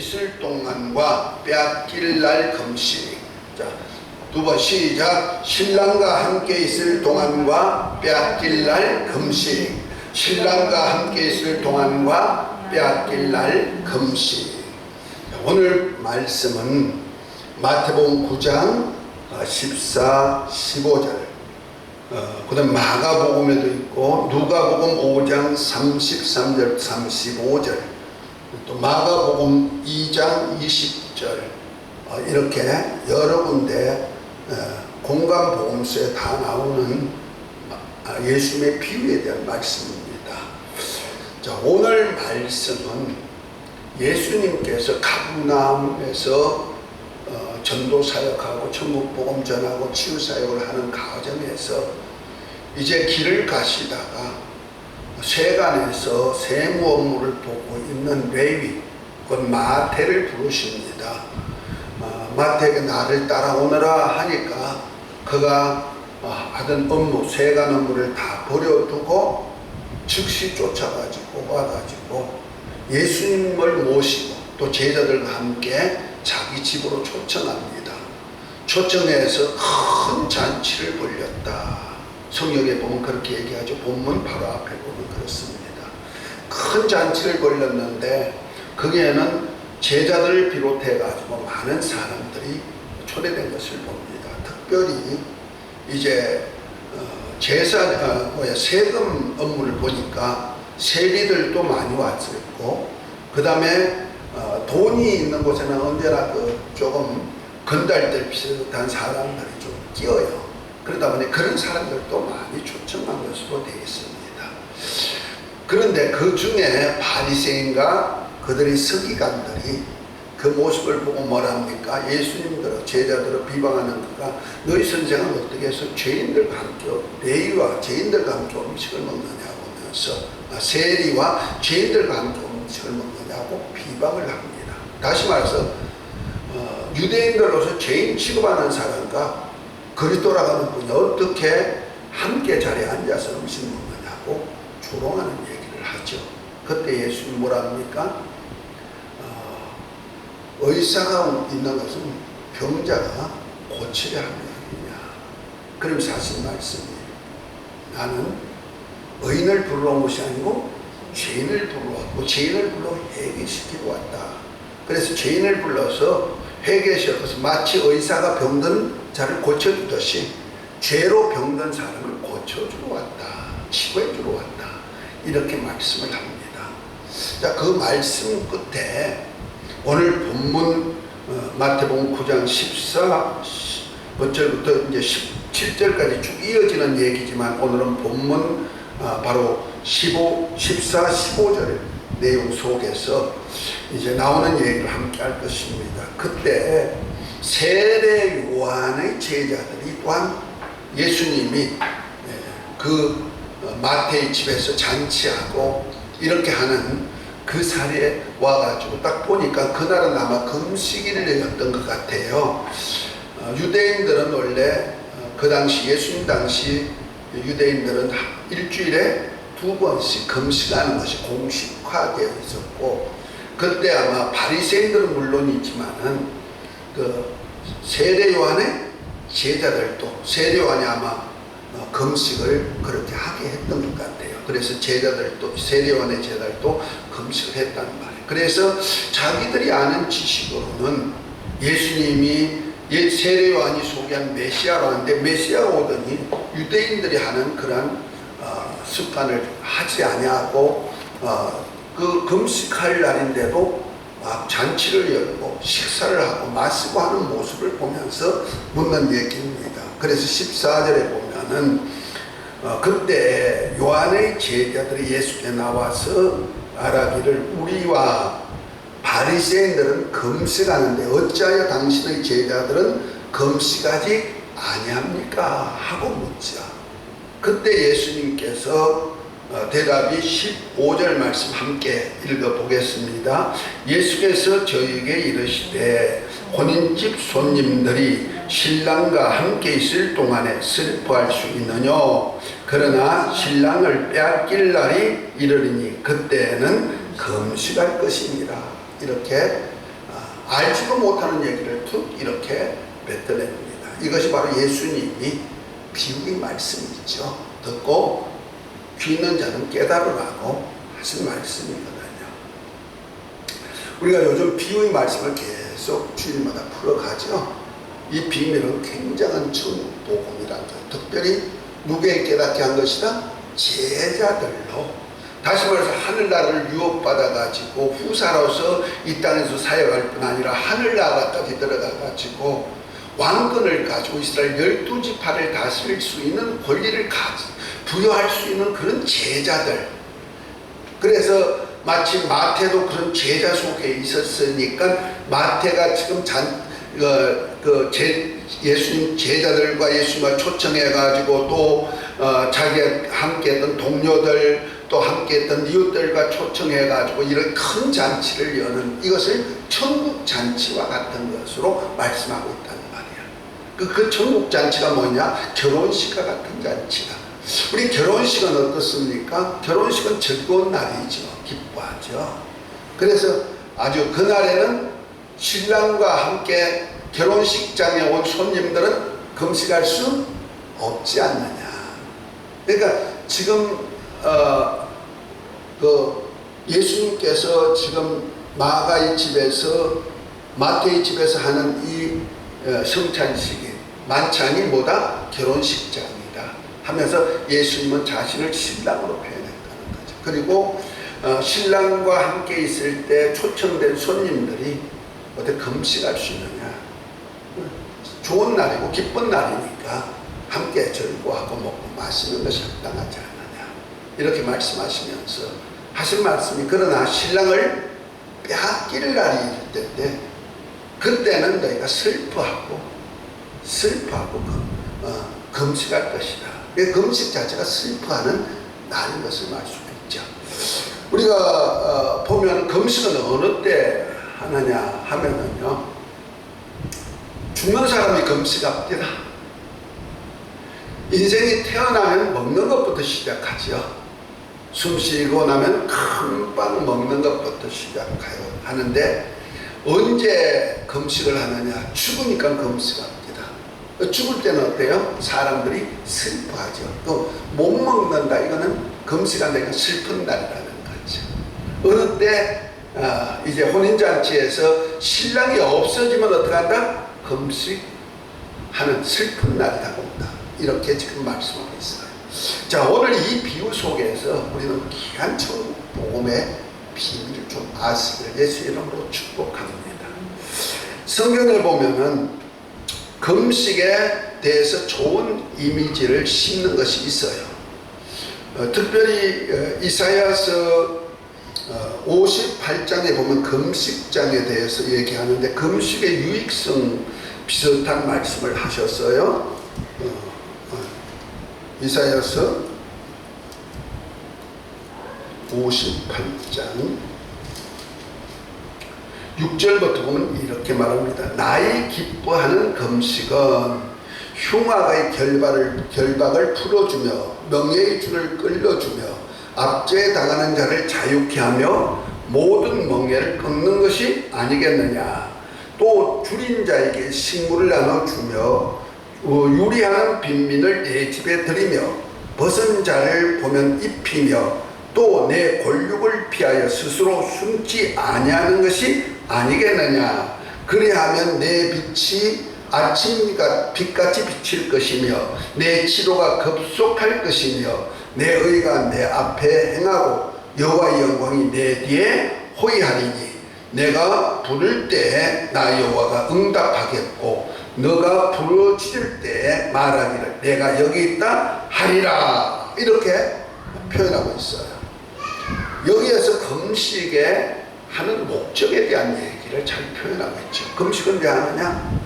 있을 동안과 빼앗길 날 금식. 자, 두 번 시작. 신랑과 함께 있을 동안과 빼앗길 날 금식. 신랑과 함께 있을 동안과 빼앗길 날 금식. 오늘 말씀은 마태복음 9장 14, 15절, 그 다음 마가복음에도 있고 누가복음 5장 33절, 35절, 또 마가복음 2장 20절, 이렇게 여러 군데 공간복음서에 다 나오는 예수님의 비유에 대한 말씀입니다. 자, 오늘 말씀은 예수님께서 가버나움에서 전도 사역하고 천국 복음 전하고 치유 사역을 하는 과정에서 이제 길을 가시다가 세간에서 세무 업무를 보고 있는 레위, 그 마태를 부르십니다. 마태에게 나를 따라오너라 하니까 그가 하던 업무, 세간 업무를 다 버려두고 즉시 쫓아가지고 와가지고 예수님을 모시고 또 제자들과 함께 자기 집으로 초청합니다. 초청해서 큰 잔치를 벌였다. 성경에 보면 그렇게 얘기하죠. 본문 바로 앞에 보면 그렇습니다. 큰 잔치를 벌였는데 거기에는 제자들을 비롯해 가지고 많은 사람들이 초대된 것을 봅니다. 특별히 이제 세금 업무를 보니까 세리들도 많이 왔었고, 그 다음에 돈이 있는 곳에는 언제나 조금 건달들 비슷한 사람들이 좀 끼어요. 그러다 보니 그런 사람들도 많이 초청한 것으로 되어 있습니다. 그런데 그 중에 바리새인과 그들의 서기관들이 그 모습을 보고 뭐랍니까? 예수님들을, 제자들을 비방하는 그가 너희 선생은 어떻게 해서 죄인들과 함께, 레위와 죄인들과 함께 음식을 먹느냐고 하면서 세리와 죄인들과 함께 음식을 먹느냐고 비방을 합니다. 다시 말해서 유대인들로서 죄인 취급하는 사람과 그리 돌아가는 분이 어떻게 함께 자리에 앉아서 음식 먹느냐고 조롱하는 얘기를 하죠. 그때 예수님 뭐랍니까? 의사가 있는 것은 병자가 고치려 하는 일이냐. 그럼 사실 말씀이에요. 나는 의인을 불러온 것이 아니고 죄인을 불러왔고 죄인을 불러 회개시키고 왔다. 그래서 죄인을 불러서 회개시켜서 마치 의사가 병든 자를 고쳐주듯이 죄로 병든 사람을 고쳐주러 왔다. 치료해주러 왔다. 이렇게 말씀을 합니다. 자, 그 말씀 끝에 오늘 본문 마태복음 9장 14절부터 이제 17절까지 쭉 이어지는 얘기지만 오늘은 본문 바로 14, 15절 내용 속에서 이제 나오는 얘기를 함께 할 것입니다. 그때 세례 요한의 제자들이 또한 예수님이 그 마태의 집에서 잔치하고 이렇게 하는 그 자리에 와가지고 딱 보니까 그날은 아마 금식일이었던 것 같아요. 유대인들은 원래 그 당시 예수님 당시 유대인들은 일주일에 2번씩 금식하는 것이 공식화되어 있었고, 그때 아마 바리새인들은 물론이지만은 그 세례 요한의 제자들도 세례 요한이 아마 금식을 그렇게 하게 했던 것 같아요. 그래서 제자들도 세례 요한의 제자들도 금식을 했다는 말이에요. 그래서 자기들이 아는 지식으로는 예수님이 세례 요한이 소개한 메시아로 하는데 메시아가 오더니 유대인들이 하는 그런 습관을 하지 아니하고 그 금식할 날인데도 막 잔치를 열고 식사를 하고 마시고 하는 모습을 보면서 묻는 얘기입니다. 그래서 14절에 보면은 그때 요한의 제자들이 예수께 나와서 말하기를 우리와 바리새인들은 금식하는데 어찌하여 당신의 제자들은 금식하지 아니합니까? 하고 묻자. 그때 예수님께서 대답이 15절 말씀 함께 읽어보겠습니다. 예수께서 저희에게 이르시되 혼인집 손님들이 신랑과 함께 있을 동안에 슬퍼할 수 있느냐? 그러나 신랑을 빼앗길 날이 이르리니 그때는 금식할 것이니라. 이렇게 알지도 못하는 얘기를 툭 이렇게 뱉어냅니다. 이것이 바로 예수님이 비유의 말씀이죠. 듣고 귀 있는 자는 깨달으라고 하신 말씀이거든요. 우리가 요즘 비유의 말씀을 계속 주일마다 풀어가죠. 이 비밀은 굉장한 천국복음이라는 거예요. 특별히 누구에게 깨닫게 한 것이다? 제자들로. 다시 말해서 하늘나라를 유업받아가지고 후사로서 이 땅에서 사역할 뿐 아니라 하늘나라까지 들어가가지고 왕권을 가지고 이스라엘 12지파를 다스릴 수 있는 권리를 부여할 수 있는 그런 제자들. 그래서 마치 마태도 그런 제자 속에 있었으니까 마태가 지금 예수님 제자들과 예수님과 초청해가지고 또 자기가 함께했던 동료들 또 함께했던 이웃들과 초청해가지고 이런 큰 잔치를 여는 이것을 천국 잔치와 같은 것으로 말씀하고 있다는 말이야. 그 천국 잔치가 뭐냐? 결혼식과 같은 잔치다. 우리 결혼식은 어떻습니까? 결혼식은 즐거운 날이죠. 기뻐하죠. 그래서 아주 그날에는 신랑과 함께 결혼식장에 온 손님들은 금식할 수 없지 않느냐. 그러니까 지금 예수님께서 지금 마가의 집에서 마태의 집에서 하는 이 성찬식이 만찬이 뭐다? 결혼식장이다 하면서 예수님은 자신을 신랑으로 표현했다는 거죠. 그리고 신랑과 함께 있을 때 초청된 손님들이 어떻게 금식할 수 있느냐. 좋은 날이고 기쁜 날이니까 함께 즐거워하고 먹고 마시는 것이 합당하지 않느냐. 이렇게 말씀하시면서 하신 말씀이 그러나 신랑을 빼앗길 날이 있을 때인데 그때는 너희가 슬퍼하고 금식할 것이다. 금식 자체가 슬퍼하는 날인 것을 알 수가 있죠. 우리가 보면 금식은 어느 때 하느냐 하면은요, 죽는 사람이 금식합니다. 인생이 태어나면 먹는 것부터 시작하죠. 숨 쉬고 나면 금방 먹는 것부터 시작해요. 하는데 언제 금식을 하느냐? 죽으니까 금식합니다. 죽을 때는 어때요? 사람들이 슬퍼하죠. 또 못 먹는다. 이거는 금식한다니까 슬픈 날이라는 거죠. 어느 때 이제 혼인잔치에서 신랑이 없어지면 어떻게 한다? 금식하는 슬픈 날이 다가온다. 이렇게 지금 말씀하고 있어요. 자, 오늘 이 비유 속에서 우리는 귀한 천국 복음의 비밀을 좀 아시길 예수 이름으로 축복합니다. 성경을 보면은 금식에 대해서 좋은 이미지를 심는 것이 있어요. 특별히 이사야서 58장에 보면 금식장에 대해서 얘기하는데 금식의 유익성 비슷한 말씀을 하셨어요. 이사야서 58장 6절부터 보면 이렇게 말합니다. 나의 기뻐하는 금식은 흉악의 결박을 풀어주며 명예의 줄을 끌어주며 압제에 당하는 자를 자유케 하며 모든 멍에를 끊는 것이 아니겠느냐. 또 줄인 자에게 식물을 나눠주며 유리하는 빈민을 내 집에 들이며 벗은 자를 보면 입히며 또 내 권력을 피하여 스스로 숨지 아니하는 것이 아니겠느냐. 그리하면 내 빛이 아침 빛같이 비칠 것이며 내 치료가 급속할 것이며 내 의가 내 앞에 행하고 여호와의 영광이 내 뒤에 호위하리니 내가 부를 때에 나 여호와가 응답하겠고 너가 부르짖을 때에 말하기를 내가 여기 있다 하리라. 이렇게 표현하고 있어요. 여기에서 금식에 하는 목적에 대한 얘기를 잘 표현하고 있죠. 금식은 왜 하느냐?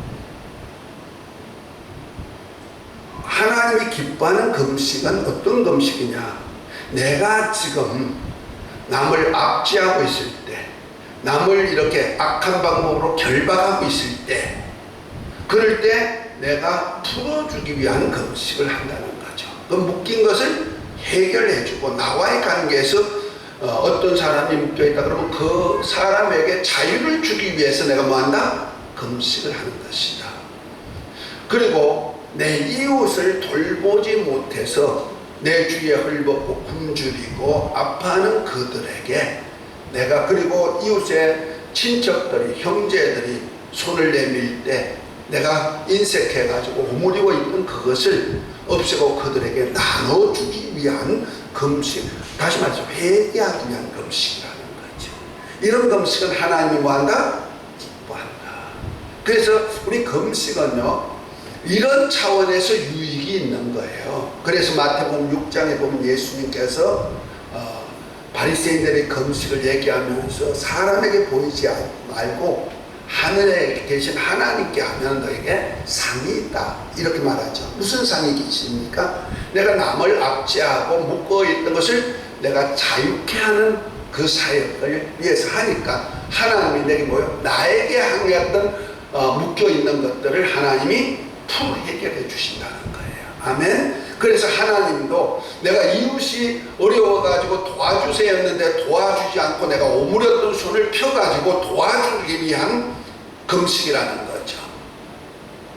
하나님이 기뻐하는 금식은 어떤 금식이냐? 내가 지금 남을 압제하고 있을 때, 남을 이렇게 악한 방법으로 결박하고 있을 때, 그럴 때 내가 풀어주기 위한 금식을 한다는 거죠. 그 묶인 것을 해결해주고 나와의 관계에서 어떤 사람이 묶여있다 그러면 그 사람에게 자유를 주기 위해서 내가 뭐한다? 금식을 하는 것이다. 그리고 내 이웃을 돌보지 못해서 내 주위에 헐벗고 굶주리고 아파하는 그들에게 내가, 그리고 이웃의 친척들이, 형제들이 손을 내밀 때 내가 인색해가지고 오므리고 있던 그것을 없애고 그들에게 나눠주기 위한 금식, 다시 말해서 회개하기 위한 금식이라는 거죠. 이런 금식은 하나님이 뭐한다? 기뻐한다. 그래서 우리 금식은요, 이런 차원에서 유익이 있는 거예요. 그래서 마태복음 6장에 보면 예수님께서 바리새인들의 금식을 얘기하면서 사람에게 보이지 말고 하늘에 계신 하나님께 하면 너에게 상이 있다, 이렇게 말하죠. 무슨 상이 있습니까? 내가 남을 압제하고 묶어있던 것을 내가 자유케 하는 그 사역을 위해서 하니까 하나님이 내게 뭐요? 나에게 향했던 묶여있는 것들을 하나님이 풀 해결해 주신다는 거예요. 아멘. 그래서 하나님도 내가 이웃이 어려워가지고 도와주세요 했는데 도와주지 않고 내가 오므렸던 손을 펴가지고 도와주기 위한 금식이라는 거죠.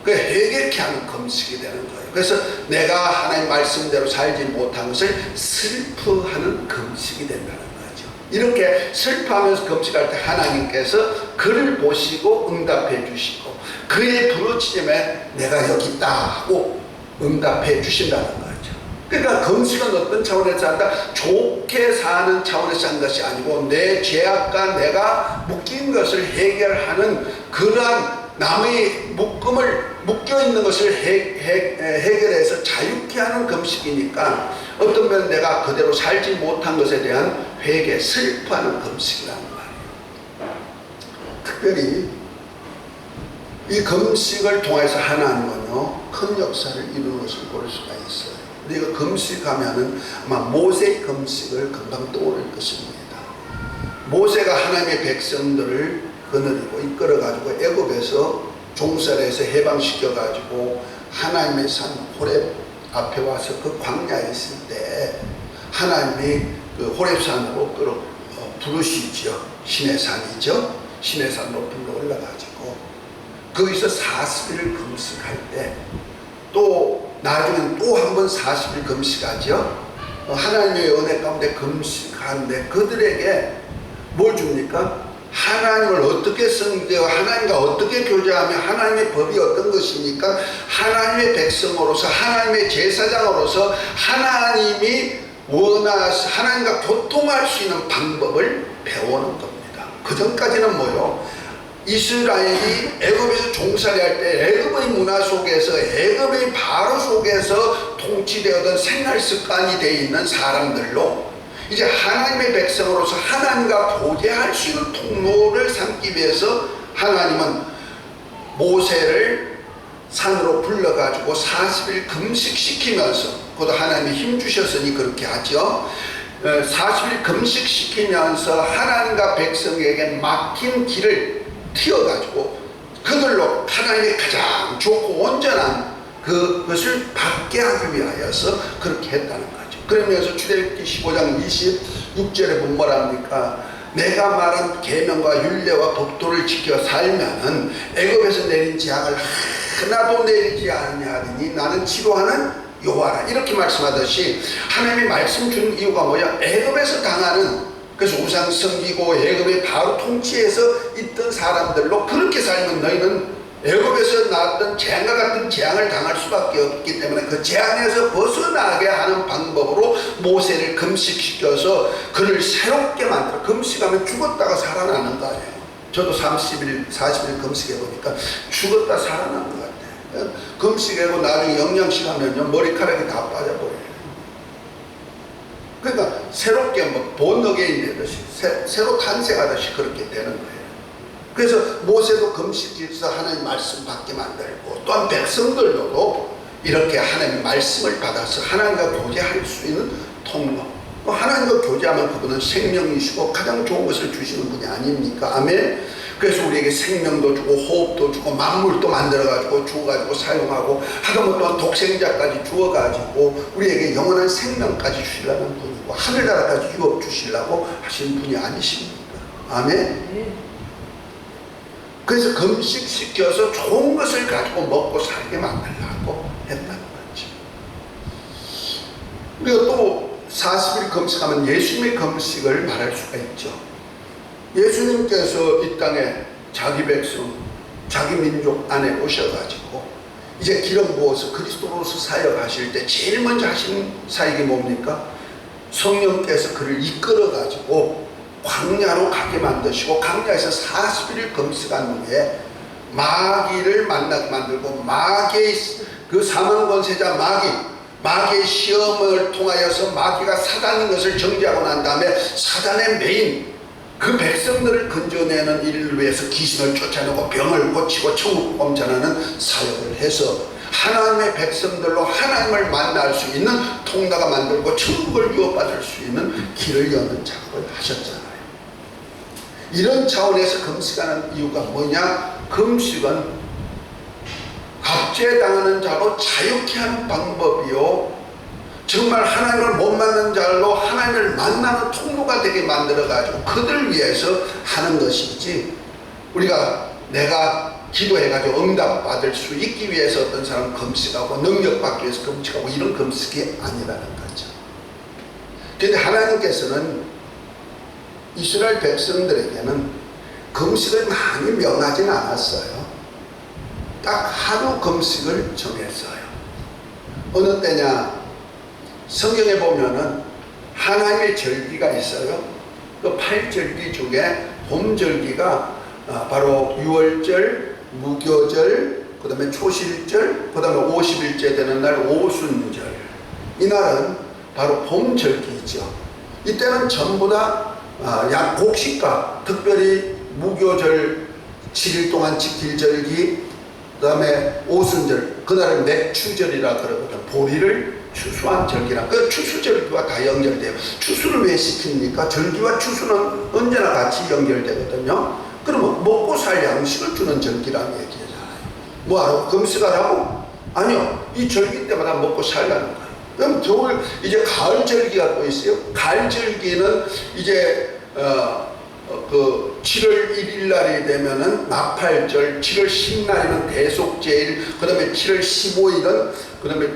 그 회개케 하는 금식이 되는 거예요. 그래서 내가 하나님 말씀대로 살지 못한 것을 슬퍼하는 금식이 된다는 거죠. 이렇게 슬퍼하면서 금식할 때 하나님께서 그를 보시고 응답해 주시고 그의 부르짖음에 내가 여기 있다 하고 응답해 주신다는 거죠. 그러니까 금식은 어떤 차원에서 한다? 좋게 사는 차원에서 한 것이 아니고 내 죄악과 내가 묶인 것을 해결하는 그러한 남의 묶여있는 것을 해결해서 자유케 하는 금식이니까 어떤 면은 내가 그대로 살지 못한 것에 대한 회개, 슬퍼하는 금식이라는 말이에요. 특별히 이 금식을 통해서 하나님은요, 큰 역사를 이루는 것을 볼 수가 있어요. 우리가 금식하면은 아마 모세의 금식을 금방 떠오를 것입니다. 모세가 하나님의 백성들을 거느리고 이끌어가지고 애굽에서 종살에서 해방시켜가지고 하나님의 산 호렙 앞에 와서 그 광야에 있을 때 하나님이 그 호렙산으로 부르시죠. 신의 산이죠. 신의 산 높은 데 올라가지고 거기서 40일 금식할 때 또 나중엔 또 한 번 40일 금식하죠. 하나님의 은혜 가운데 금식하는데 그들에게 뭘 줍니까? 하나님을 어떻게 섬기고 하나님과 어떻게 교제하며 하나님의 법이 어떤 것이니까 하나님의 백성으로서 하나님의 제사장으로서 하나님이 원하시 하나님과 교통할 수 있는 방법을 배우는 겁니다. 그 전까지는 뭐요? 이스라엘이 애굽에서 종살이할 때 애굽의 문화 속에서 애굽의 바로 속에서 통치되었던 생활 습관이 되어 있는 사람들로 이제 하나님의 백성으로서 하나님과 교제할 수 있는 통로를 삼기 위해서 하나님은 모세를 산으로 불러가지고 40일 금식시키면서, 그것도 하나님이 힘 주셨으니 그렇게 하죠. 40일 금식시키면서 하나님과 백성에게 막힌 길을 튀어가지고 그들로 하나님의 가장 좋고 온전한 그것을 받게 하기 위하여서 그렇게 했다는 거죠. 그러면서 출애굽기 15장 26절에 보면 뭐랍니까? 내가 말한 계명과 율례와 법도를 지켜 살면은 애굽에서 내린 재앙을 하나도 내리지 아니하리니 나는 치료하는 여호와라, 이렇게 말씀하듯이 하나님이 말씀 준 이유가 뭐야? 애굽에서 당하는, 그래서 우상 섬기고 애굽의 바로 통치에서 있던 사람들로 그렇게 살면 너희는 애굽에서 나왔던 재앙과 같은 재앙을 당할 수밖에 없기 때문에 그 재앙에서 벗어나게 하는 방법으로 모세를 금식시켜서 그를 새롭게 만들어. 금식하면 죽었다가 살아나는 거 아니에요. 저도 30일, 40일 금식해보니까 죽었다 살아난 것 같아요. 금식하고 나중에 영양식 하면요, 머리카락이 다 빠져버려요. 그러니까 새롭게 뭐 본어게인 되듯이 새로 탄생하듯이 그렇게 되는 거예요. 그래서 모세도 금식해서 하나님 말씀 받게 만들고, 또한 백성들도 이렇게 하나님의 말씀을 받아서 하나님과 교제할 수 있는 통로. 하나님과 교제하면 그분은 생명이시고 가장 좋은 것을 주시는 분이 아닙니까? 아멘. 그래서 우리에게 생명도 주고 호흡도 주고 만물도 만들어가지고 주어가지고 사용하고 하다못해 또 독생자까지 주어가지고 우리에게 영원한 생명까지 주시려는 분이고 하늘나라까지 유업 주시려고 하신 분이 아니십니까? 아멘? 그래서 금식시켜서 좋은 것을 가지고 먹고 살게 만들려고 했다는 거죠. 우리가 또 40일 금식하면 예수님의 금식을 말할 수가 있죠. 예수님께서 이 땅에 자기 백성, 자기 민족 안에 오셔가지고 이제 기름 부어서 그리스도로서 사역하실 때 제일 먼저 하신 사역이 뭡니까? 성령께서 그를 이끌어가지고 광야로 가게 만드시고 광야에서 40일을 금식한 후에 마귀를 만나게 만들고 마귀의 그 사망 권세자 마귀의 시험을 통하여서 마귀가 사단인 것을 정죄하고 난 다음에 사단의 메인 그 백성들을 건져내는 일을 위해서 귀신을 쫓아내고 병을 고치고 천국 범전하는 사역을 해서 하나님의 백성들로 하나님을 만날 수 있는 통로가 만들고 천국을 유업받을 수 있는 길을 여는 작업을 하셨잖아요. 이런 차원에서 금식하는 이유가 뭐냐? 금식은 압제당하는 자로 자유케 하는 방법이요, 정말 하나님을 못 만나는 자로 하나님을 만나는 통로가 되게 만들어가지고 그들 위해서 하는 것이지, 내가 기도해가지고 응답받을 수 있기 위해서 어떤 사람은 금식하고 능력받기 위해서 금식하고 이런 금식이 아니라는 거죠. 그런데 하나님께서는 이스라엘 백성들에게는 금식을 많이 명하지는 않았어요. 딱 하루 금식을 정했어요. 어느 때냐? 성경에 보면은 하나님의 절기가 있어요. 그 8절기 중에 봄절기가 바로 유월절, 무교절, 그 다음에 초실절, 그 다음에 50일째 되는 날 오순절. 이날은 바로 봄절기죠. 이때는 전부 다 곡식과, 특별히 무교절 7일 동안 지킬 절기, 그 다음에 오순절, 그날은 맥추절이라 그러거든. 보리를 추수한 절기라. 그 추수절기와 다 연결돼요. 추수를 왜 시킵니까? 절기와 추수는 언제나 같이 연결되거든요. 그러면 먹고 살 양식을 주는 절기라는 얘기잖아요. 뭐하라고? 금식하라고? 아니요. 이 절기 때마다 먹고 살라는 거예요. 그럼 겨울, 이제 가을 절기가 또 있어요. 가을 절기는 이제 그 7월 1일 날이 되면은 나팔절, 7월 10날이면 대속제일, 그 다음에 7월 15일은 그 다음에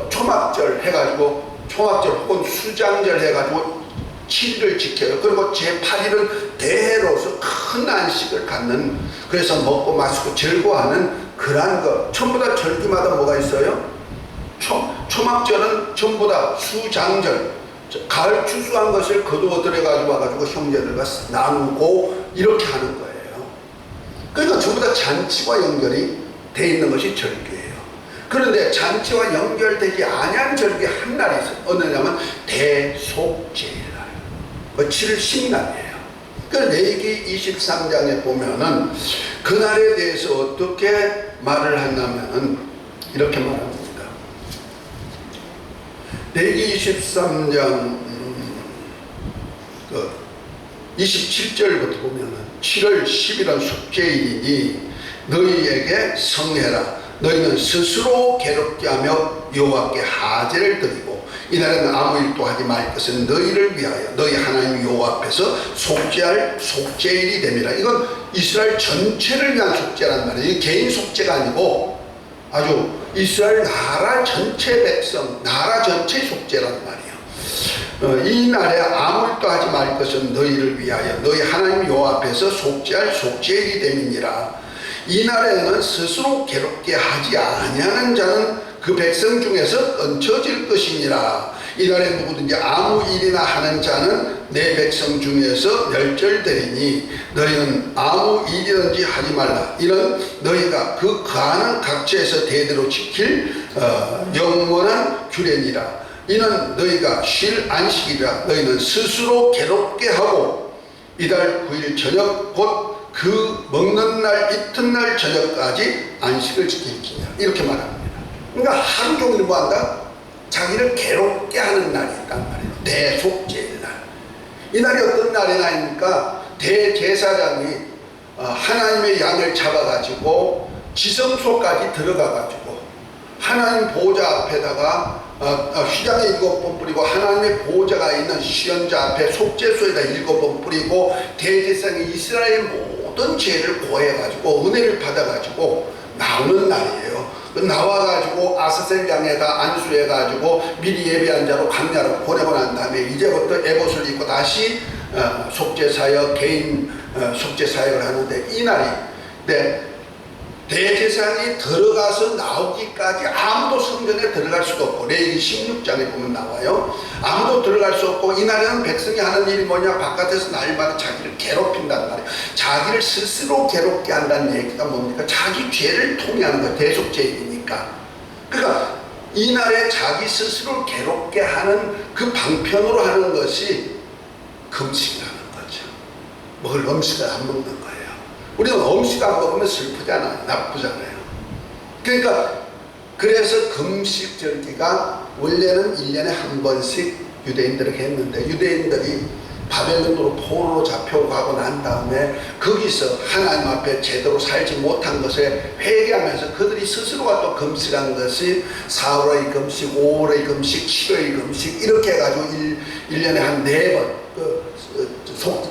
초막절 해가지고, 초막절 혹은 수장절 해가지고 7일을 지켜요. 그리고 제8일은 대회로서 큰 안식을 갖는, 그래서 먹고 마시고 즐거워하는 그러한 것. 전부 다 절기마다 뭐가 있어요? 초막절은 전부 다 수장절, 가을 추수한 것을 거두어 들여가지고 와가지고 형제들과 나누고 이렇게 하는 거예요. 그러니까 전부 다 잔치와 연결이 돼 있는 것이 절기예요. 그런데 잔치와 연결되지 아니한 절기 한 날이 있어요. 어느 날이냐면 대속제일날, 그 7월 10날이에요. 그 레위기 23장에 보면은 그날에 대해서 어떻게 말을 하냐면은 이렇게 말합니다. 레위기 23장 27절부터 보면은 7월 10일은 속죄일이니 너희에게 성해라. 너희는 스스로 괴롭게 하며 여호와께 하제를 드리고 이날에는 아무 일도 하지 말 것은 너희를 위하여 너희 하나님 여호와 앞에서 속죄할 속죄일이 됨이라. 이건 이스라엘 전체를 위한 속죄란 말이에요. 이게 개인 속죄가 아니고 아주 이스라엘 나라 전체 백성, 나라 전체 속죄란 말이에요. 이 날에 아무 일도 하지 말 것은 너희를 위하여 너희 하나님 여호와 앞에서 속죄할 속죄일이 됨이니라. 이 날에는 스스로 괴롭게 하지 아니하는 자는 그 백성 중에서 끊쳐질 것이니라. 이 날에 누구든지 아무 일이나 하는 자는 내 백성 중에서 멸절되리니 너희는 아무 일이든지 하지 말라. 이는 너희가 그 가는 각처에서 대대로 지킬 영원한 규례니라. 이는 너희가 쉴 안식이라. 너희는 스스로 괴롭게 하고 이달 9일 저녁 곧 그 먹는 날 이튿날 저녁까지 안식을 지킬지니라. 이렇게 말합니다. 그러니까 하루 종일 뭐 한다? 자기를 괴롭게 하는 날이 있단 말이에요. 대속죄일 날. 이 날이 어떤 날이냐니까 대제사장이 하나님의 양을 잡아가지고 지성소까지 들어가가지고 하나님 보호자 앞에다가 휘장에 7번 뿌리고 하나님의 보호자가 있는 시언자 앞에 속죄소에다 7번 뿌리고 대제사장이 이스라엘의 모든 죄를 고해가지고 은혜를 받아가지고 나오는 날이에요. 나와가지고 아사셀 양에다 안수해가지고 미리 예배한 자로 강야로 보내고 난 다음에 이제부터 에봇을 입고 다시 속죄사역 개인 속죄사역을 하는데 이 날이 대제사장이 들어가서 나오기까지 아무도 성전에 들어갈 수도 없고 레위기 16장에 보면 나와요. 아무도 들어갈 수 없고 이날에는 백성이 하는 일이 뭐냐, 바깥에서 날마다 자기를 괴롭힌단 말이에요. 자기를 스스로 괴롭게 한다는 얘기가 뭡니까? 자기 죄를 통해 하는 거예요. 대속죄이니까. 그러니까 이날에 자기 스스로 괴롭게 하는 그 방편으로 하는 것이 금식이라는 거죠. 먹을 음식을 안 먹는 거예요. 우리는 음식 안 먹으면 슬프잖아요. 나쁘잖아요. 그러니까 그래서 금식 절기가 원래는 1년에 한 번씩 유대인들에게 했는데 유대인들이 바벨론으로 포로로 잡혀가고 난 다음에 거기서 하나님 앞에 제대로 살지 못한 것에 회개하면서 그들이 스스로가 또 금식한 것이 4월의 금식, 5월의 금식, 7월의 금식 이렇게 해가지고 1년에 한 4번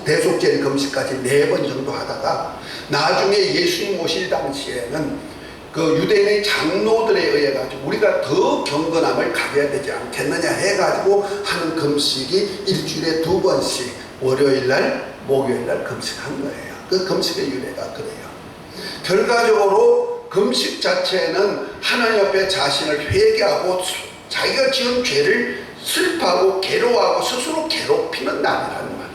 대속죄 금식까지 4번 정도 하다가 나중에 예수님 오실 당시에는 그 유대인의 장로들에 의해 가지고 우리가 더 경건함을 가져야 되지 않겠느냐 해가지고 하는 금식이 일주일에 2번씩 월요일날 목요일날 금식한 거예요. 그 금식의 유래가 그래요. 결과적으로 금식 자체는 하나님 앞에 자신을 회개하고 자기가 지은 죄를 슬퍼하고 괴로워하고 스스로 괴롭히는 날이라는 말이에요.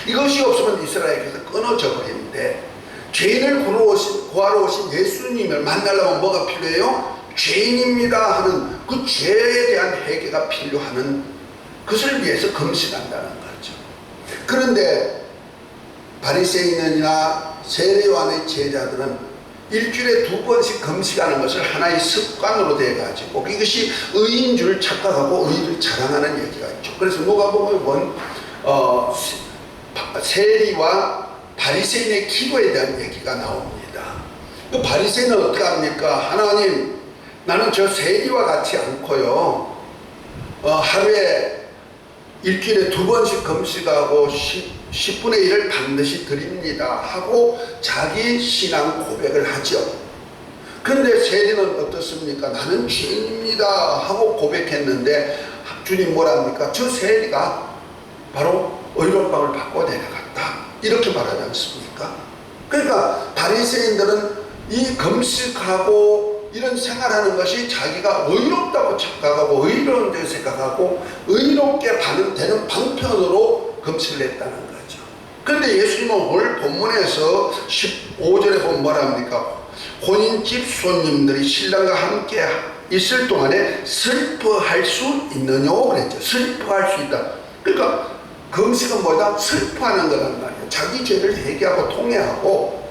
이것이 없으면 이스라엘에서 끊어져 버리는데 죄인을 구하러 오신 예수님을 만나려면 뭐가 필요해요? 죄인입니다 하는 그 죄에 대한 회개가 필요하는 것을 위해서 금식한다는 거죠. 그런데 바리새인이나 세례요한의 제자들은 일주일에 2번씩 금식하는 것을 하나의 습관으로 돼가지고 이것이 의인 줄 착각하고 의를 자랑하는 얘기가 있죠. 그래서 누가복음에 세리와 바리새인의 기도에 대한 얘기가 나옵니다. 그 바리새인은 어떻게 합니까? 하나님, 나는 저 세리와 같지 않고요, 하루에 일주일에 2번씩 금식하고 10분의 1을 반드시 드립니다 하고 자기 신앙 고백을 하죠. 그런데 세리는 어떻습니까? 나는 죄인입니다 하고 고백했는데 주님 뭐라 합니까? 저 세리가 바로 의로운 빵을 받고 내려갔다 이렇게 말하지 않습니까? 그러니까 바리새인들은 이 금식하고 이런 생활하는 것이 자기가 의롭다고 착각하고 의로운 데 생각하고 의롭게 되는 방편으로 금식을 했다는 거죠. 그런데 예수님은 오늘 본문에서 15절에 보면 뭐라 합니까? 혼인집 손님들이 신랑과 함께 있을 동안에 슬퍼할 수 있느냐고 그랬죠. 슬퍼할 수 있다. 그러니까 금식은 뭐다? 슬퍼하는 거란 말이에요. 자기 죄를 회개하고 통회하고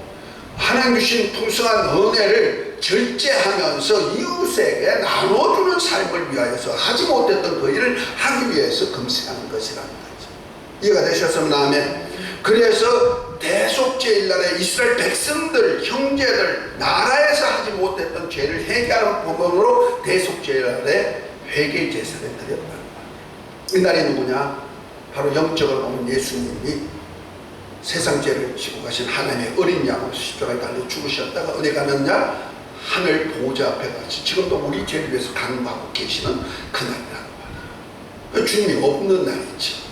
하나님 주신 풍성한 은혜를 절제하면서 이웃에게 나눠주는 삶을 위하여서 하지 못했던 그 일을 하기 위해서 금식하는 것이라는 거죠. 이해가 되셨으면 아멘. 그래서 대속죄일날에 이스라엘 백성들, 형제들, 나라에서 하지 못했던 죄를 회개하는 법으로 대속죄일날에 회개 제사를 드렸다는 거예요. 이날이 누구냐? 바로 영적으로 보면 예수님이 세상 죄를 지고 가신 하나님의 어린 양으로 십자가에 달려 죽으셨다가 은혜 가는 날 하늘 보호자 앞에 같이 지금도 우리 죄를 위해서 간구하고 계시는 그날이라는 말이에요. 주님이 없는 날이죠.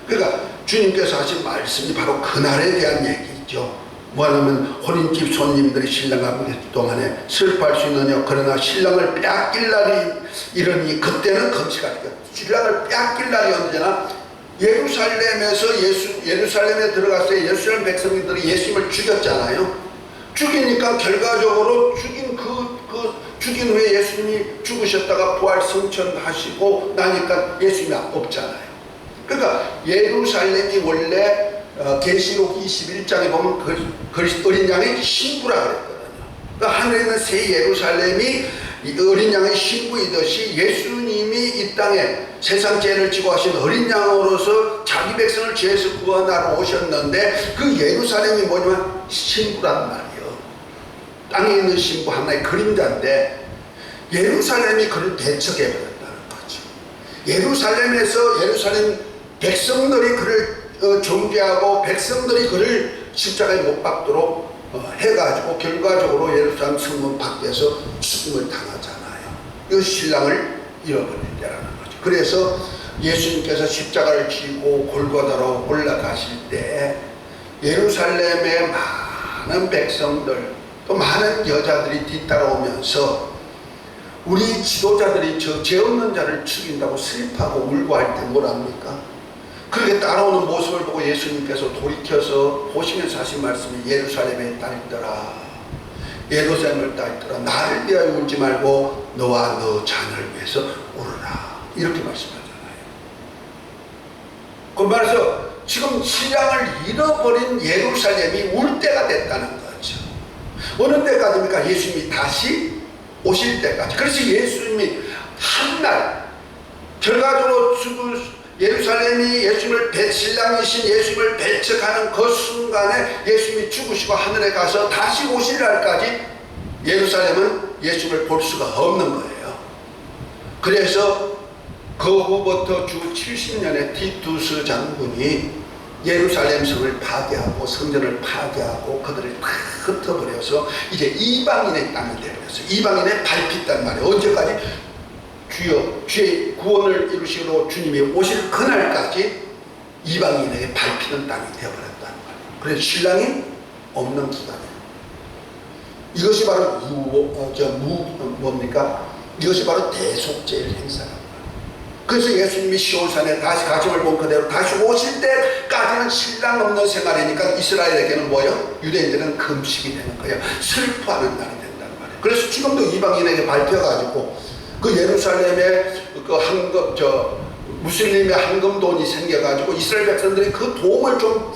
그러니까 주님께서 하신 말씀이 바로 그날에 대한 얘기죠. 뭐냐면 혼인집 손님들이 신랑과 함께 동안에 슬퍼할 수 있느냐, 그러나 신랑을 빼앗길 날이 이러니 그때는 금식하니까 신랑을 빼앗길 날이 언제나 예루살렘에 들어갔어요. 예루살렘 백성들이 예수님을 죽였잖아요. 죽이니까 결과적으로 죽인 후에 예수님이 죽으셨다가 부활 승천하시고 나니까 예수님이 없잖아요. 그러니까 예루살렘이 원래 계시록 21장에 보면 어린 양의 신부라 그랬거든요. 그러니까 하늘에 있는 새 예루살렘이 어린 양의 신부이듯이 예수님이 이 땅에 세상 죄를 지고 하신 어린 양으로서 자기 백성을 죄에서 구원하러 오셨는데, 그 예루살렘이 뭐냐면 신부란 말이에요. 땅에 있는 신부, 하나의 그림자인데 예루살렘이 그를 배척해버렸다는 거죠. 예루살렘 백성들이 그를 정죄하고 백성들이 그를 십자가에 못 박도록 해가지고 결과적으로 예루살렘 성문 밖에서 죽음을 당하잖아요. 이 신랑을 잃어버린다라는 거죠. 그래서 예수님께서 십자가를 지고 골고다로 올라가실 때 예루살렘의 많은 백성들, 또 많은 여자들이 뒤따라오면서 우리 지도자들이 저 죄 없는 자를 죽인다고 슬퍼하고 울고 할 때 뭐랍니까? 그렇게 따라오는 모습을 보고 예수님께서 돌이켜서 보시면서 하신 말씀이 예루살렘의 딸들아, 예루살렘의 딸들아, 나를 위하여 울지 말고 너와 너 자녀를 위해서 울으라, 이렇게 말씀하잖아요. 그 말해서 지금 신랑을 잃어버린 예루살렘이 울 때가 됐다는 거죠. 어느 때까지입니까? 예수님이 다시 오실 때까지. 그래서 예수님이 한날 결과적으로 예루살렘이 신랑이신 예수님을 배척하는 그 순간에 예수님이 죽으시고 하늘에 가서 다시 오실 날까지 예루살렘은 예수님을 볼 수가 없는 거예요. 그래서 그 후부터 주 70년에 티투스 장군이 예루살렘 성을 파괴하고 성전을 파괴하고 그들을 다 흩어버려서 이제 이방인의 땅이 되어버렸어요. 이방인의 밟혔단 말이에요. 언제까지? 주의 구원을 이루시러 주님이 오실 그날까지 이방인에게 밟히는 땅이 되어버렸다는 말이에요. 그래서 신랑이 없는 기간이에요. 이것이 바로 이것이 바로 대속죄의 행사랍니다. 그래서 예수님이 시온산에 다시 가짐을 본 그대로 다시 오실 때까지는 신랑 없는 생활이니까 이스라엘에게는 뭐예요? 유대인들은 금식이 되는 거예요. 슬퍼하는 날이 된다는 말이에요. 그래서 지금도 이방인에게 밟혀가지고 그 예루살렘에 무슬림의 황금돈이 생겨가지고 이스라엘 백성들이 그 돈을 좀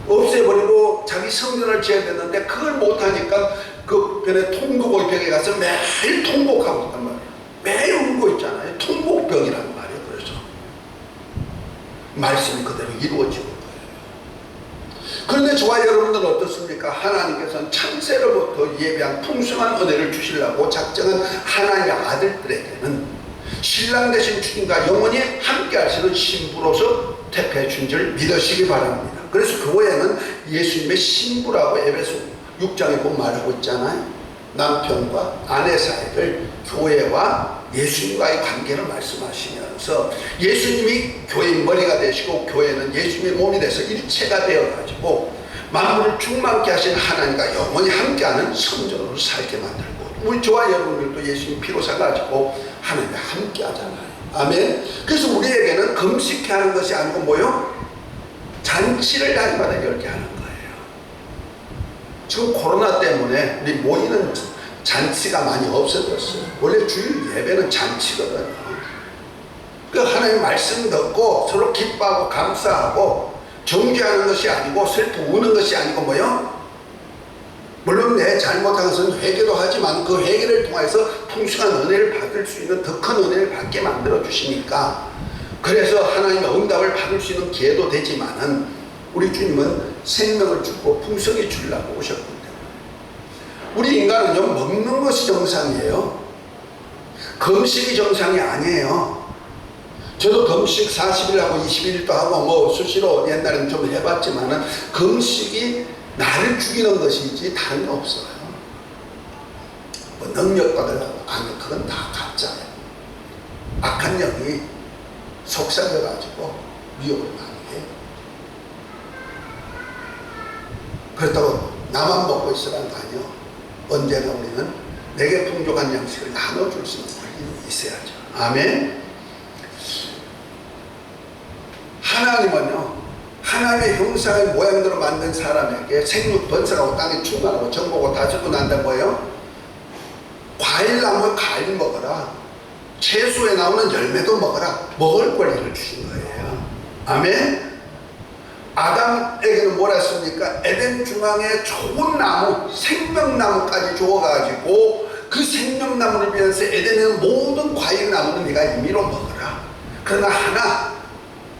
없애버리고 자기 성전을 지어야 됐는데 그걸 못하니까 그 변에 통곡의 벽에 가서 매일 통곡하고 있단 말이에요. 매일 울고 있잖아요. 통곡벽이란 말이에요. 그래서 말씀이 그대로 이루어지고 거예요. 그런데 저와 여러분들은 어떻습니까? 하나님께서는 창세로부터 예비한 풍성한 은혜를 주시려고 작정한 하나님의 아들들에게는 신랑 되신 주님과 영원히 함께 하시는 신부로서 택해 준 줄 믿으시기 바랍니다. 그래서 교회는 예수님의 신부라고 에베소 6장에 보면 말하고 있잖아요. 남편과 아내 사이를 교회와 예수님과의 관계를 말씀하시면서 예수님이 교회의 머리가 되시고 교회는 예수님의 몸이 돼서 일체가 되어가지고 만물을 충만케 하신 하나님과 영원히 함께하는 성전으로 살게 만들고, 우리 저와 여러분들도 예수님 피로 사가지고 하나님과 함께 하잖아요. 아멘. 그래서 우리에게는 금식케 하는 것이 아니고 뭐요? 잔치를 날마다 열게 하는 거예요. 지금 코로나 때문에 우리 모이는 잔치가 많이 없어졌어요. 원래 주일 예배는 잔치거든요. 그 하나님 말씀 듣고 서로 기뻐하고 감사하고 정죄하는 것이 아니고 슬퍼 우는 것이 아니고 뭐요? 물론 내 잘못한 것은 회개도 하지만 그 회개를 통해서 풍성한 은혜를 받을 수 있는 더 큰 은혜를 받게 만들어 주시니까, 그래서 하나님의 응답을 받을 수 있는 기회도 되지만은 우리 주님은 생명을 주고 풍성히 주려고 오셨기 때문에 우리 인간은요, 먹는 것이 정상이에요. 금식이 정상이 아니에요. 저도 금식 40일하고 21일도 하고 뭐 수시로 옛날에는 좀 해봤지만은 금식이 나를 죽이는 것이지 다른 게 없어요. 뭐 능력 받으려고 하면 그건 다 가짜예요. 악한 영이 속삭여가지고 미혹을 많이 해요. 그렇다고 나만 먹고 있으라는 거 아니에요. 언제나 우리는 내게 풍족한 양식을 나눠줄 수 있는 권리는 있어야죠. 아멘. 하나님은요, 하나님의 형상의 모양대로 만든 사람에게 생육 번성하고 땅에 충만하고 정복하고 다스리고 난다 뭐예요? 과일나무 과일 먹어라, 채소에 나오는 열매도 먹어라, 먹을 권리를 주신 거예요. 아멘. 아담에게는 뭐라 했습니까? 에덴 중앙에 좋은 나무, 생명나무까지 주어가지고 그 생명나무를 비해서 에덴에는 모든 과일나무는 네가 임의로 먹어라. 그러나 하나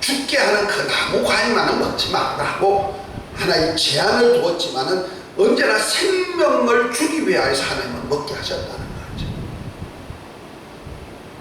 죽게 하는 그 나무 과일만은 먹지 말라고 하나의 제한을 두었지만은 언제나 생명을 주기 위하여서 하나님은 먹게 하셨다는 거죠.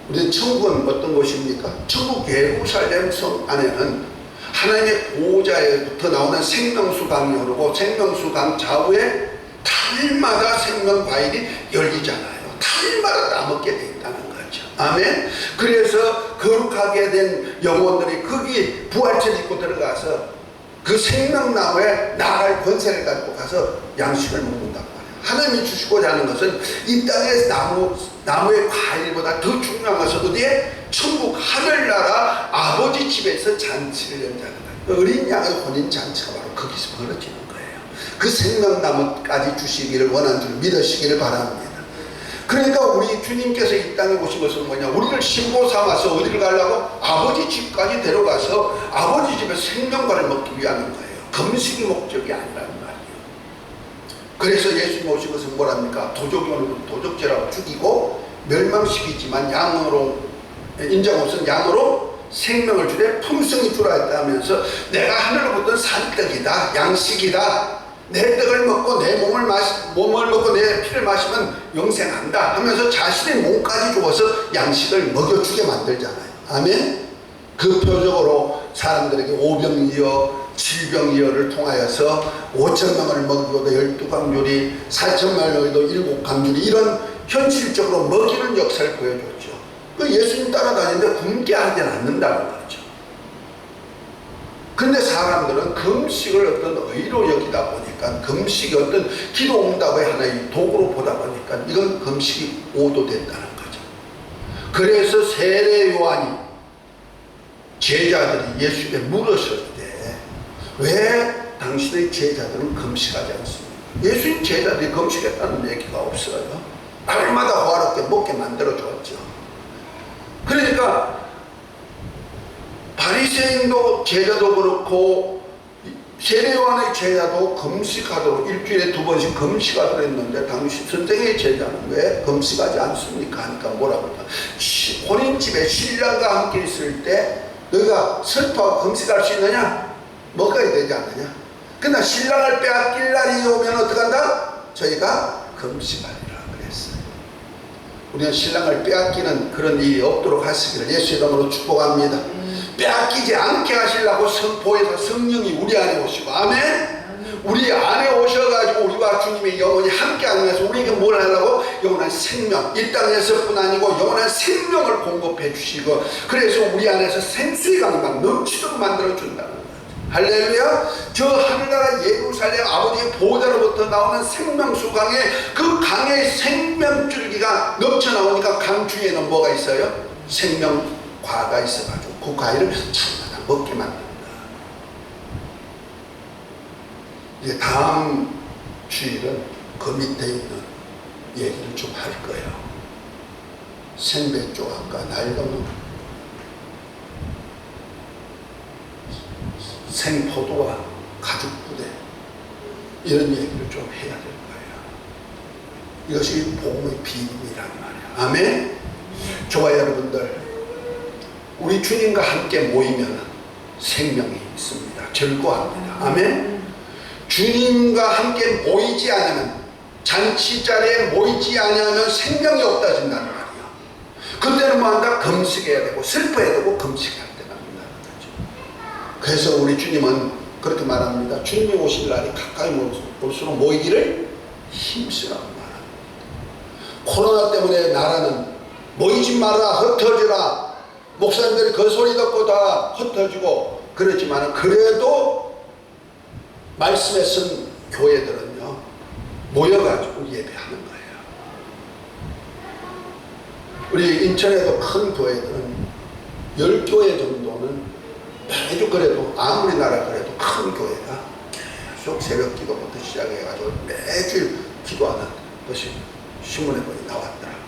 우리 천국은 어떤 곳입니까? 천국 예루살렘 성 안에는 하나님의 보호자에부터 나오는 생명수 강이 흐르고 생명수 강 좌우에 달마다 생명 과일이 열리잖아요. 달마다 따먹게 돼 있다는 거죠. 아멘. 그래서 거룩하게 된 영혼들이 거기 부활절 입고 들어가서 그 생명나무에 나갈 권세를 가지고 가서 양식을 먹는단 말이에요. 하나님이 주시고자 하는 것은 이 땅의 나무의 과일보다 더 중요한 것은 어디에? 천국 하늘나라 아버지 집에서 잔치를 연다는 거예요. 어린 양의 혼인 잔치가 바로 거기서 벌어지는 거예요. 그 생명나무까지 주시기를 원하는 줄 믿으시기를 바랍니다. 그러니까 우리 주님께서 이 땅에 오신 것은 뭐냐? 우리를 신부 삼아서 어디를 가려고? 아버지 집까지 데려가서 아버지 집에서 생명과를 먹기 위한 거예요. 금식이 목적이 아니라는 말이에요. 그래서 예수님 오신 것은 뭐랍니까? 도적이오는 도적질하고 죽이고 멸망시키지만 양으로 인정 없은 양으로 생명을 주되 품성이 주라 했다면서 내가 하늘로부터 산떡이다, 양식이다. 내 떡을 먹고 내 몸을 먹고 내 피를 마시면 영생한다 하면서 자신의 몸까지 주어서 양식을 먹여주게 만들잖아요. 아멘. 그 표적으로 사람들에게 오병이어 7병이어를 통하여서 5,000명을 먹이고도 12강줄이 4,000명을 먹이도 7강줄이 이런 현실적으로 먹이는 역사를 보여줬죠. 그 예수님 따라다니는데 굶게 하진 않는다는 거죠. 근데 사람들은 금식을 어떤 의로 여기다 보니까 금식이 어떤 기도 응답의 하나의 도구로 보다 보니까 이건 금식이 오도됐다는 거죠. 그래서 세례 요한이 제자들이 예수에게 물었을 때 왜 당신의 제자들은 금식하지 않습니까? 예수님 제자들이 금식했다는 얘기가 없어요. 날마다 호화롭게 먹게 만들어줬죠. 그러니까 바리새인도 제자도 그렇고 세례요한의 제자도 금식하도록 일주일에 2번씩 금식하도록 했는데 당신 선생의 제자는 왜 금식하지 않습니까? 하니까 뭐라고 할까? 혼인집에 신랑과 함께 있을 때 너희가 슬퍼하고 금식할 수 있느냐? 먹어야 되지 않느냐? 그러나 신랑을 빼앗길 날이 오면 어떡한다? 저희가 금식하리라 그랬어요. 우리는 신랑을 빼앗기는 그런 일이 없도록 하시기를 예수의 이름으로 축복합니다. 빼앗기지 않게 하시려고 선포해서 성령이 우리 안에 오시고 아멘. 우리 안에 오셔가지고 우리와 주님의 영혼이 함께 하면서 우리에게 뭘 하려고? 영원한 생명, 이 땅에서뿐 아니고 영원한 생명을 공급해 주시고 그래서 우리 안에서 생수의 강이 막 넘치도록 만들어 준다는 거예요. 할렐루야. 저 하늘나라 예루살렘 아버지의 보호자로부터 나오는 생명수 강에 그 강의 생명줄기가 넘쳐나오니까 강 주위에는 뭐가 있어요? 생명과가 있어가지고 그 과일을 참마다 먹게 만든다. 이제 다음 주일은 그 밑에 있는 얘기를 좀 할 거예요. 생배조각과 날거는 생포도와 가죽부대 이런 얘기를 좀 해야 될 거예요. 이것이 복음의 비밀이란 말이에요. 아멘. 좋아요 여러분들. 우리 주님과 함께 모이면 생명이 있습니다. 즐거워합니다. 아멘. 주님과 함께 모이지 않으면 잔치 자리에 모이지 않으면 생명이 없다진다는 말이에요. 그때는 뭐한다? 금식해야 되고 슬퍼해야 되고 금식해야 된다는 거죠. 그래서 우리 주님은 그렇게 말합니다. 주님이 오실 날이 가까이 올수록 모이기를 힘쓰라고 말합니다. 코로나 때문에 나라는 모이지 마라 흩어지라 목사님들이 그 소리 듣고 다 흩어지고 그렇지만 그래도 말씀에 쓴 교회들은요 모여가지고 예배하는 거예요. 우리 인천에도 큰 교회들은 10교회 정도는 매주 그래도 아무리 나라 그래도 큰 교회가 계속 새벽 기도부터 시작해가지고 매주 기도하는 것이 신문에 보니 나왔더라고요.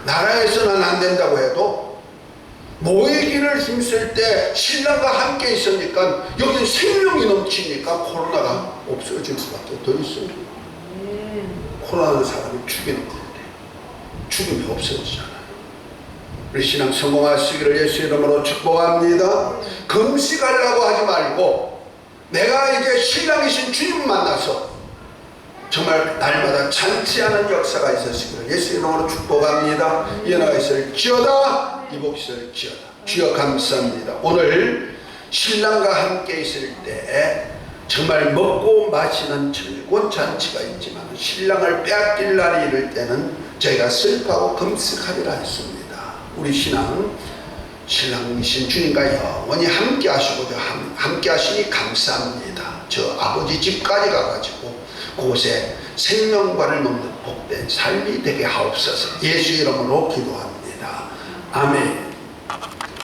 나라에서는 안 된다고 해도 모이기를 힘쓸 때 신랑과 함께 있으니까 여기는 생명이 넘치니까 코로나가 없어질 수밖에 더 있습니다. 코로나는 사람을 죽이는 건데 죽임이 없어지잖아요. 우리 신앙 성공하시기를 예수 이름으로 축복합니다. 금식하려고 하지 말고 내가 이제 신랑이신 주님 만나서 정말 날마다 잔치하는 역사가 있으시기를 예수 이름으로 축복합니다. 일어나 있을지어다 이복실지어다. 주여 감사합니다. 오늘 신랑과 함께 있을 때 정말 먹고 마시는 즐거운 잔치가 있지만 신랑을 빼앗길 날이 이를 때는 저희가 슬퍼하고 금식하리라 했습니다. 우리 신앙 신랑이신 주님과 영원히 함께 하시고자 함께 하시니 감사합니다. 저 아버지 집까지 가가지고 그곳에 생명과를 먹는 복된 삶이 되게 하옵소서. 예수 이름으로 기도합니다. 아멘.